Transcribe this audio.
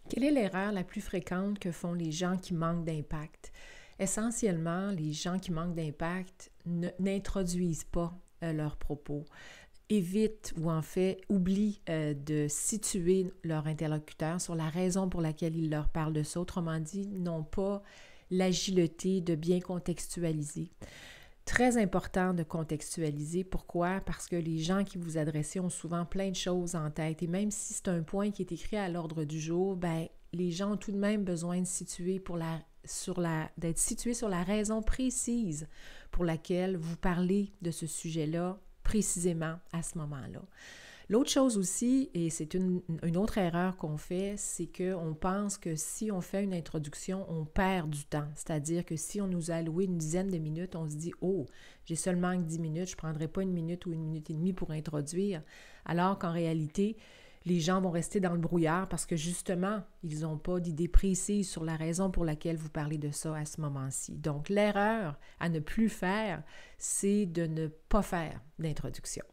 Quelle est l'erreur la plus fréquente que font les gens qui manquent d'impact? Essentiellement, les gens qui manquent d'impact n'introduisent pas leurs propos, évitent ou en fait oublient de situer leur interlocuteur sur la raison pour laquelle ils leur parlent de ça. Autrement dit, n'ont pas l'agilité de bien contextualiser. Très important de contextualiser. Pourquoi? Parce que les gens qui vous adressent ont souvent plein de choses en tête. Et même si c'est un point qui est écrit à l'ordre du jour, ben, les gens ont tout de même besoin de situer d'être situés sur la raison précise pour laquelle vous parlez de ce sujet-là précisément à ce moment-là. L'autre chose aussi, et c'est une autre erreur qu'on fait, c'est qu'on pense que si on fait une introduction, on perd du temps. C'est-à-dire que si on nous a alloué une dizaine de minutes, on se dit « Oh, j'ai seulement que 10 minutes, je ne prendrai pas une minute ou une minute et demie pour introduire. » Alors qu'en réalité, les gens vont rester dans le brouillard parce que justement, ils n'ont pas d'idée précise sur la raison pour laquelle vous parlez de ça à ce moment-ci. Donc, l'erreur à ne plus faire, c'est de ne pas faire d'introduction.